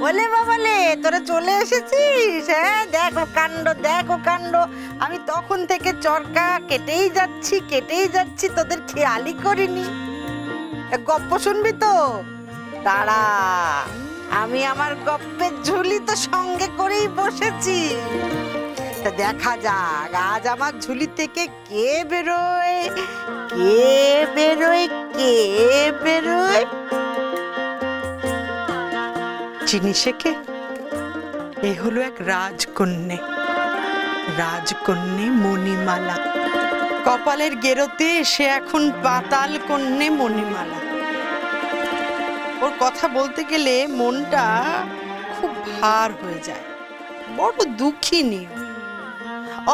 ওলে বাবালে, তোরা চলে এসেছিস? হ্যাঁ, দেখো কাণ্ড, দেখো কাণ্ড। আমি তখন থেকে চরকা কেটেই যাচ্ছি, তোদের খেয়ালই করিনি। গপ্প শুনবি তো? দাঁড়া, আমি আমার গপ্পের ঝুলি তো সঙ্গে করেই বসেছি। তা দেখা যাক আজ আমার ঝুলি থেকে কে বেরোয়। চিনি শেখে, এ হলো এক রাজকন্যে মণিমালা। কপালের গেরোতে সে এখন পাতাল কন্যে মণিমালা। ওর কথা বলতে গেলে মনটা খুব ভার হয়ে যায়, বড় দুঃখিনী।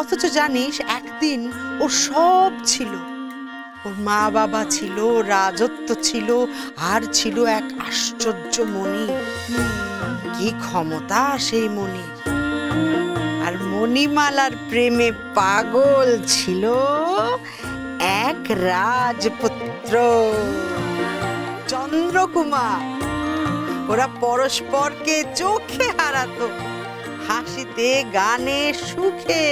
অথচ জানিস, একদিন ওর সব ছিল। ওর মা বাবা ছিল, রাজত্ব ছিল, আর ছিল এক আশ্চর্য মণি। কি ক্ষমতা সেই মণির! আর মণিমালার প্রেমে পাগল ছিল এক রাজপুত্র, চন্দ্রকুমার। ওরা পরস্পরকে চোখে হারাতো। হাসিতে গানে সুখে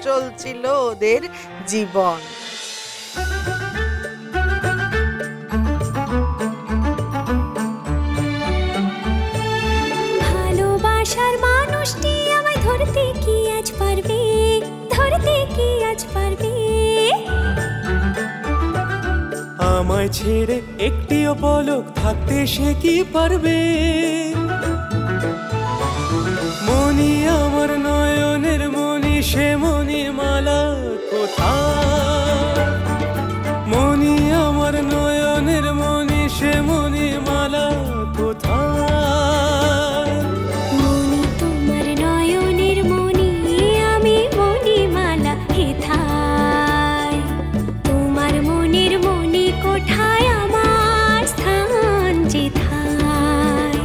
চলছিল ওদের জীবন। ভালোবাসার মানুষটি আমায় ধরতে কি আজ পারবে, আমায় ছেড়ে একটিও পলক থাকতে সে কি পারবে? মনি আমার নয়নের মনি, সে মণিমালা কোথায়? মনি আমার নয়নের মনি, সে মণিমালা কোথায়? মনি তোমার নয়নের মনি, আমি মণিমালা হেথায়। তোমার মনের মনি কোঠায়, আমার স্থান যেথায়।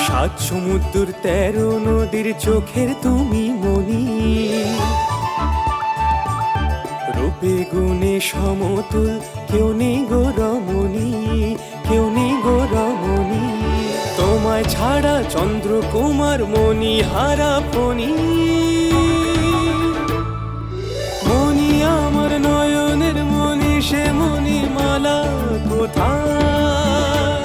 সাত সমুদ্র 13 নদীর চোখের তুমি মনি, রূপে গুণে সমতুল কেউ নেই গো রমণী, কেউ নেই গো রমণী। তোমায় ছাড়া চন্দ্রকুমার মনি হারা ফণি। মনি আমার নয়নের মনি, সে মণিমালা কোথায়?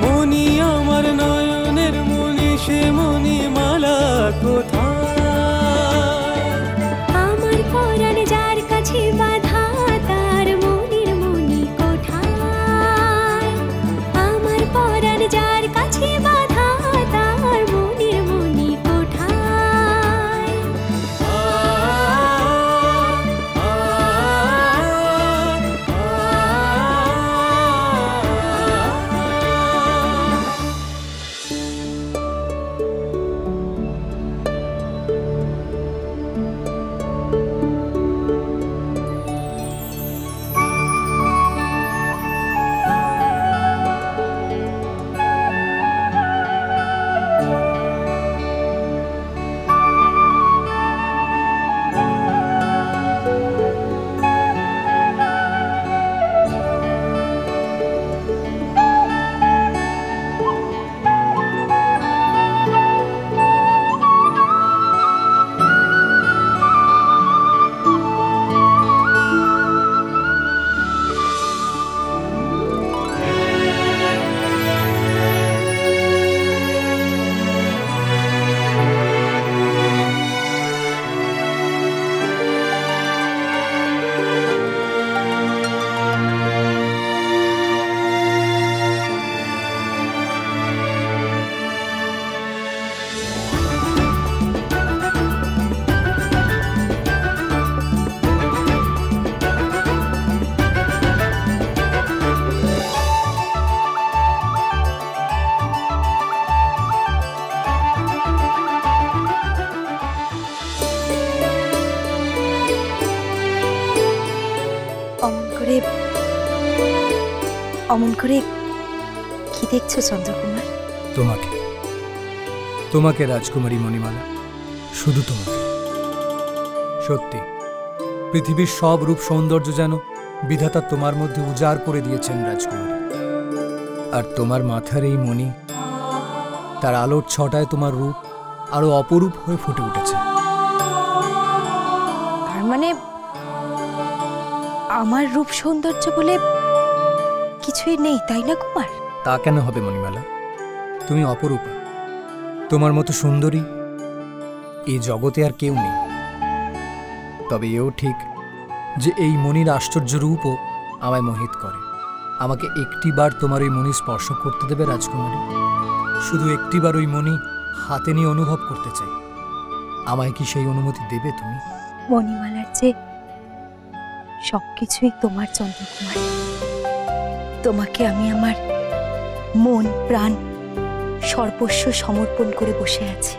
মনি আমার নয়নের মনি, সে মণিমালা কোথায়? আমার পরাণ যার কাছে বাঁধা, তার মনের মনি কোঠায়? আমার পরাণ যার কাছে বাঁধা, তার মনের মনি কোঠায়? অমন করে কি দেখছো চন্দ্রকুমার? তোমাকে, তোমাকে রাজকুমারী মণিমালা, শুধু তোমাকে। সত্যি পৃথিবীর সব রূপ সৌন্দর্য যেন বিধাতা তোমার মধ্যে উজাড় করে দিয়েছেন রাজকুমারী। আর তোমার মাথার এই মণি, তার আলোর ছটায় তোমার রূপ আরো অপরূপ হয়ে ফুটে উঠেছে। তার মানে আমার রূপ সৌন্দর্য বলে কিছুই নেই, তাই না কুমার? তা কেন হবে মণিমালা? তুমি অপরূপা। তোমার মতো সুন্দরী এই জগতে আর কেউ নেই। তবে এও ঠিক যে এই মণির আশ্চর্য রূপও আমায় মোহিত করে। আমাকে একটিবার তোমার ওই মণি স্পর্শ করতে দেবে রাজকুমারী? শুধু একটিবার ওই মণি হাতে নিয়ে অনুভব করতে চাই। আমায় কি সেই অনুমতি দেবে তুমি? মণিমালার যে সবকিছুই তোমার চন্দ্রকুমার। তোমাকে আমি আমার মন প্রাণ সর্বস্ব সমর্পণ করে বসে আছি।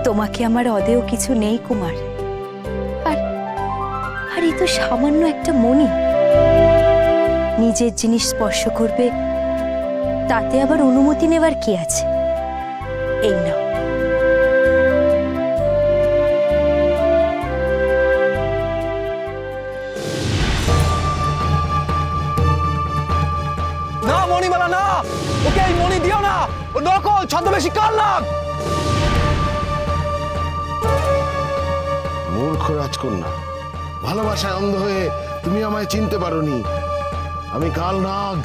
তোমাকে আমার অদেয় কিছু নেই কুমার। আর এই তো সামান্য একটা মণি, নিজের জিনিস স্পর্শ করবে, তাতে আবার অনুমতি নেবার কি আছে? এই না, না মণিমালা না, ওকে এই মণি দিও না। ও নকল, ছদ্মবেশী কালনাগ। মূর্খ রাজকন্যা, ভালোবাসায় অন্ধ হয়ে তুমি আমায় চিনতে পারোনি। আমি কালনাগ,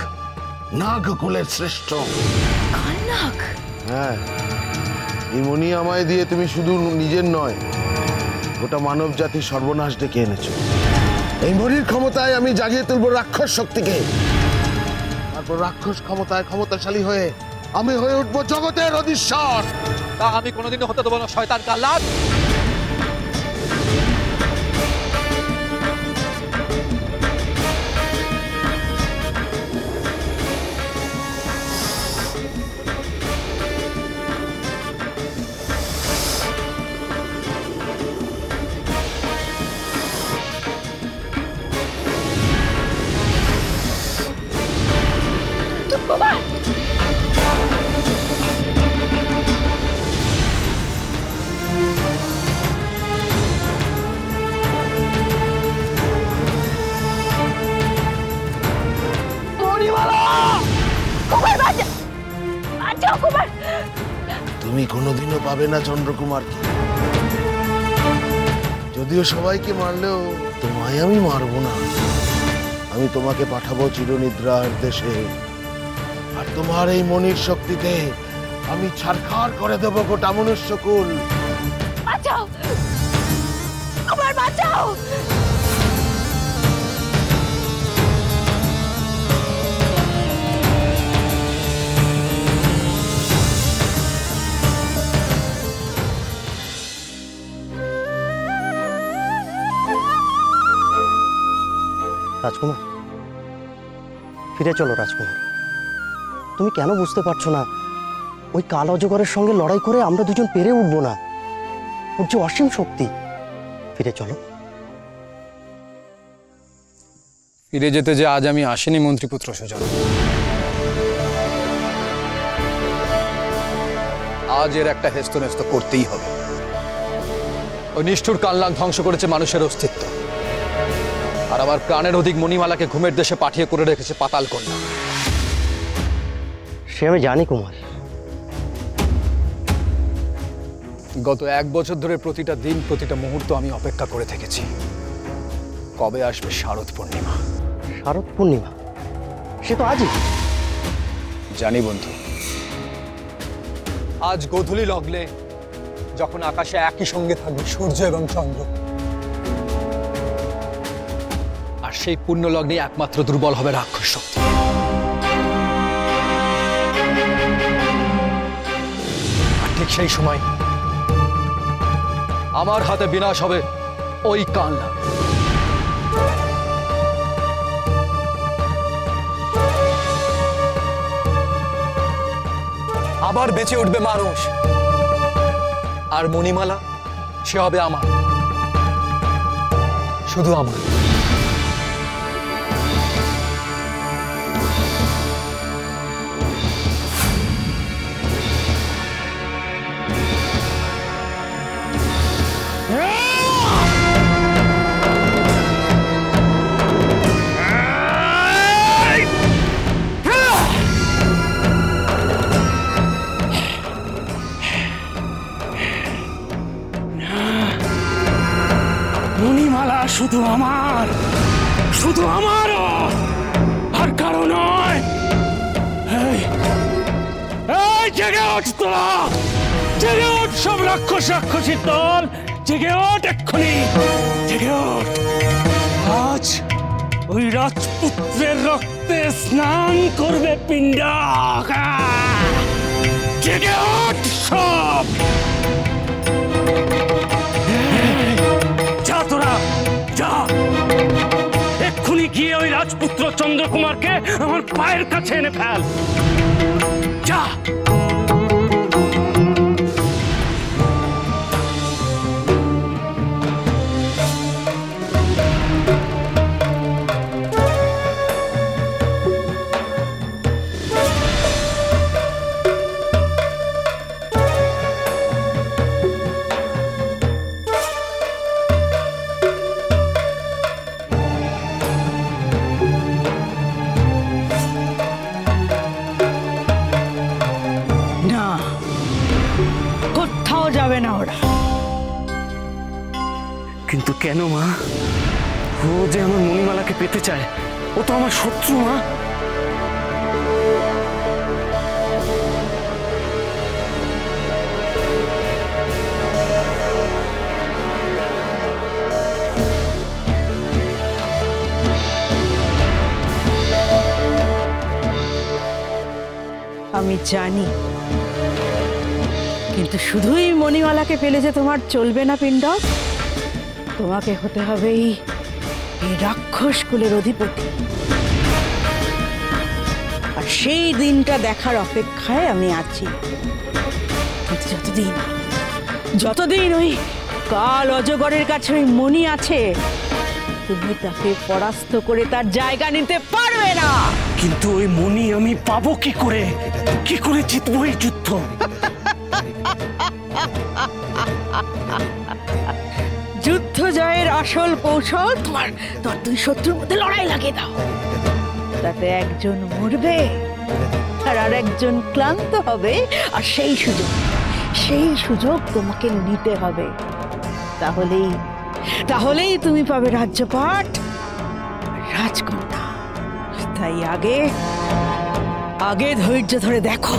নাগ কুলের শ্রেষ্ঠ। কালনাগ? হ্যাঁ, এই মণি আমায় দিয়ে তুমি শুধু নিজের নয়, গোটা মানব জাতির সর্বনাশ ডেকে এনেছো। এই মণির ক্ষমতায় আমি জাগিয়ে তুলবো রাক্ষস শক্তিকে। তারপর রাক্ষস ক্ষমতায় ক্ষমতাশালী হয়ে আমি হয়ে উঠবো জগতের অধীশ্বর। তা আমি কোনোদিনও হতে দেবো না শয়তান কালনাগ। তুমি কোনোদিনও পাবে না চন্দ্রকুমারকে। যদিও সবাইকে মারলেও তোমায় আমি মারবো না। আমি তোমাকে পাঠাবো চিরনিদ্রার দেশে। আর তোমার এই মনির শক্তিতে আমি ছারখার করে দেবো গোটা মনুষ্যকুল। বাঁচাও কুমার, বাঁচাও। রাজকুমার, ফিরে চলো রাজকুমার। তুমি কেন বুঝতে পারছো না? ওই কাল অজগরের সঙ্গে লড়াই করে আমরা দুজন পেরে উঠবো না। ওর যে অসীম শক্তি। ফিরে চলো। ফিরে যেতে যে আজ আমি আসিনি মন্ত্রীপুত্র সুজন। আজ এর একটা হেস্তনেস্ত করতেই হবে। ওই নিষ্ঠুর কালনাগ ধ্বংস করেছে মানুষের অস্তিত্ব, আর আমার প্রাণের অধিক মণিমালাকে ঘুমের দেশে পাঠিয়ে করে রেখেছে পাতাল কন্যা। সে আমি জানি কুমার। গত 1 বছর ধরে প্রতিটা দিন প্রতিটা মুহূর্ত আমি অপেক্ষা করে থেকেছি কবে আসবে শারদ পূর্ণিমা। শারদ পূর্ণিমা? সে তো আজই। জানি বন্ধু, আজ গোধূলি লগ্নে যখন আকাশে একই সঙ্গে থাকবে সূর্য এবং চন্দ্র, আর সেই পূর্ণ লগ্নে একমাত্র দুর্বল হবে রাক্ষস শক্তি। আর ঠিক সেই সময় আমার হাতে বিনাশ হবে ওই কালনাগ। আবার বেঁচে উঠবে মানুষ, আর মণিমালা সে হবে আমার, শুধু আমার। শুধু আমার, শুধু আমারও, আর কারো নয়। এই জেগে ওঠ তোরা, জেগে ওঠ সব রাক্ষস রাক্ষসীর দল, জেগে ওঠ এক্ষুনি, জেগে ওঠ। আজ ওই রাজপুত্রের রক্তে স্নান করবে পিণ্ডক। জেগে ওঠ সব। যা তোরা যা, এক্ষুনি গিয়ে ওই রাজপুত্র চন্দ্রকুমারকে আমার পায়ের কাছে এনে ফেল। যা। যাবে না ওরা। কিন্তু কেন মা? ও যে আমার মণিমালাকে পেতে চায়, ও তো আমার শত্রু মা। আমি জানি, কিন্তু শুধুই মণিমালাকে পেলে যে তোমার চলবে না পিণ্ডক। তোমাকে হতে হবে এই রাক্ষস কুলের অধিপতি। আর সেই দিনটা দেখার অপেক্ষায় আমি আছি। কিন্তু যতদিন ওই কাল অজগরের কাছে ওই মণি আছে, তুমি তাকে পরাস্ত করে তার জায়গা নিতে পারবে না। কিন্তু ওই মণি আমি পাবো কি করে? কি করে জিতবো এই যুদ্ধ? যুদ্ধ জয়ের আসল কৌশল তোমার দুই শত্রুর মধ্যে লড়াই লাগিয়ে দাও। তাতে একজন মরবে আর আরেকজন ক্লান্ত হবে, আর সেই সুযোগ তোমাকে নিতে হবে। তাহলেই তুমি পাবে রাজ্যপাট, রাজকন্যা। তাই আগে ধৈর্য ধরে দেখো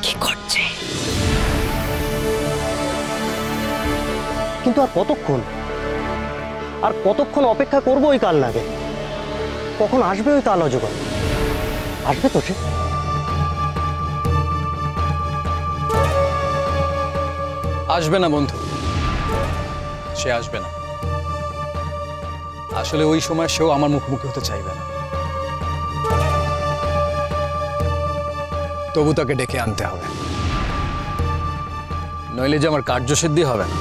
কি করছে। কিন্তু আর কতক্ষণ অপেক্ষা করবো ওই কাল নাগে? কখন আসবে ওই কাল অজগর? আসবে তো সে? আসবে না বন্ধু, সে আসবে না। আসলে ওই সময় সেও আমার মুখোমুখি হতে চাইবে না। তবু তাকে ডেকে আনতে হবে, নইলে যে আমার কার্যসিদ্ধি হবে না।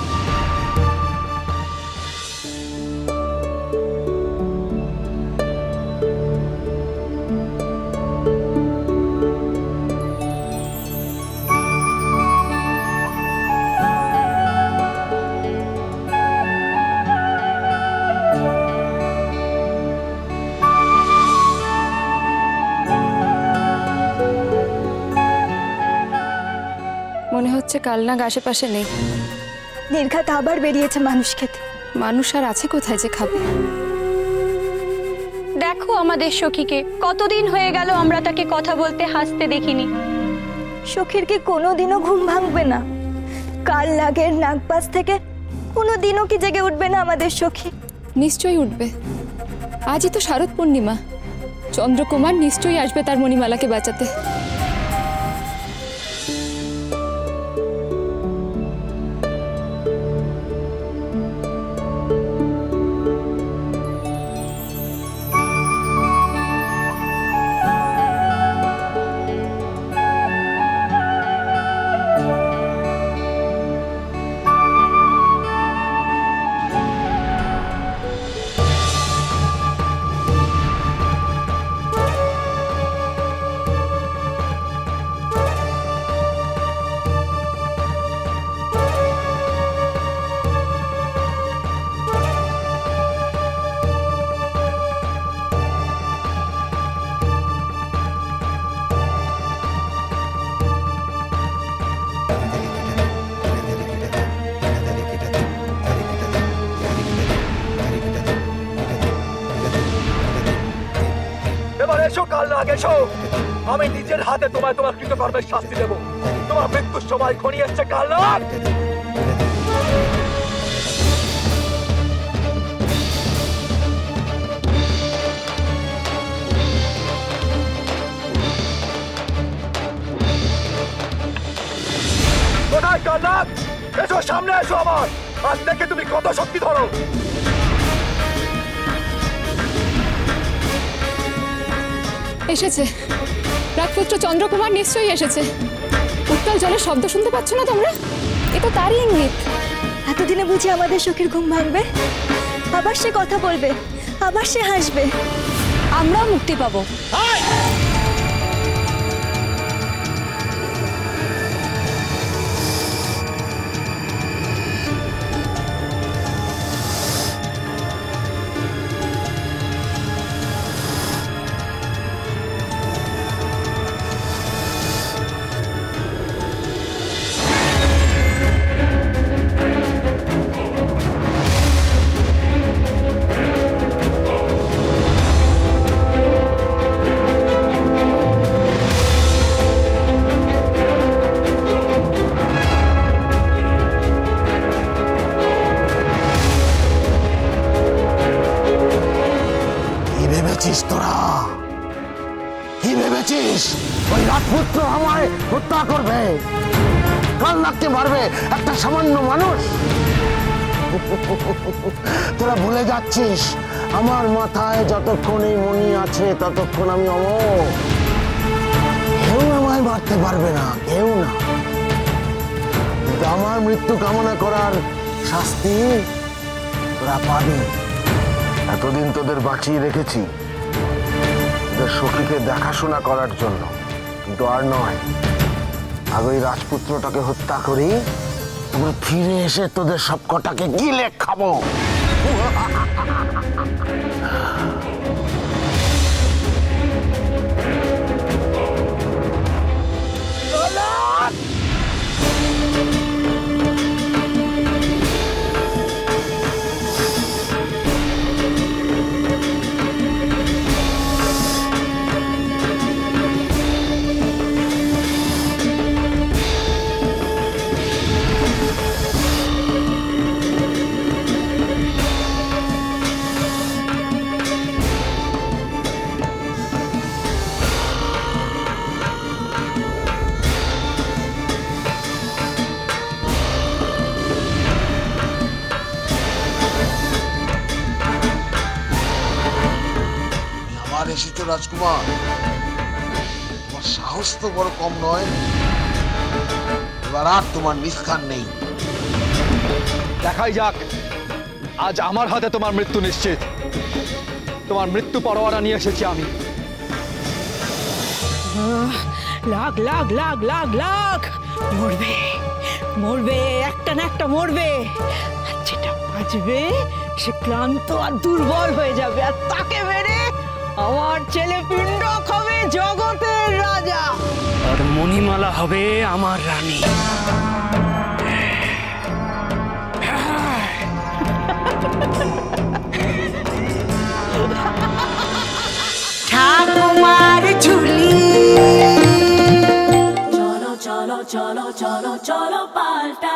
মনে হচ্ছে কালনাগ আশেপাশে নেই। নির্ঘাত আবার বেরিয়েছে মানুষ খেতে। মানুষ আর আছে কোথায় যে খাবে? দেখো আমাদের সখীকে, কতদিন হয়ে গেল আমরা তাকে কথা বলতে হাসতে দেখিনি। সখীর কি কোনোদিনও ঘুম ভাঙবে না? কাল নাগের নাগপাশ থেকে কোনোদিনও কি জেগে উঠবে না আমাদের সখী? নিশ্চয়ই উঠবে। আজই তো শারদ পূর্ণিমা, চন্দ্রকুমার নিশ্চয়ই আসবে তার মণিমালাকে বাঁচাতে। এবার এসো কাল না এসো, আমি নিজের হাতে তোমায় তোমার কৃতকর্মের শাস্তি দেব। তোমার মৃত্যুর সময় ঘনিয়ে এসছে কাল না। কোথায় কালনাথ? এসো সামনে এসো আমার, আজ দেখে তুমি কত শক্তি ধরো। এসেছে, রাজপুত্র চন্দ্রকুমার নিশ্চয়ই এসেছে। উত্তাল জলের শব্দ শুনতে পাচ্ছ না তোমরা? এ তো তারই ইঙ্গিত। এতদিনে বুঝি আমাদের চোখের ঘুম ভাঙবে, আবার সে কথা বলবে, আবার সে হাসবে, আমরাও মুক্তি পাবো। তোরা কি ভেবেছিস ওই রাজপুত্র আমায় হত্যা করবে, কালনাথকে মারবে একটা সামান্য মানুষ? তোরা ভুলে যাচ্ছিস আমার মাথায় যতক্ষণ এই মণি আছে ততক্ষণ আমি অমর। কেউ আমায় মারতে পারবে না, কেউ না। কিন্তু আমার মৃত্যু কামনা করার শাস্তি তোরা পাবি। এতদিন তোদের বাঁচিয়ে রেখেছি তোদের সখীকে দেখাশোনা করার জন্য, কিন্তু আর নয়। আগে ওই রাজপুত্রটাকে হত্যা করি, তারপরে ফিরে এসে তোদের সব কটাকে গিলে খাবো। এসেছো রাজকুমার, তোমার সাহস তো বড় কম নয়। এবার আর তোমার নিস্তার নেই। দেখাই যাক, আজ আমার হাতে তোমার মৃত্যু নিশ্চিত। তোমার মৃত্যু পরোয়ানা নিয়ে এসেছি আমি। লাগ লাগ লাগ লাগ লাগ মরবে, মরবে, একটা না একটা মরবে। আর যেটা বাঁচবে সে ক্লান্ত আর দুর্বল হয়ে যাবে, আর তাকে মেরে আমার ছেলে পিণ্ড খাবে জগতের রাজা, আর মণিমালা হবে আমার রানী। ঠাকুমার ঝুলি। চলো চলো চলো চলো চলো পাল্টা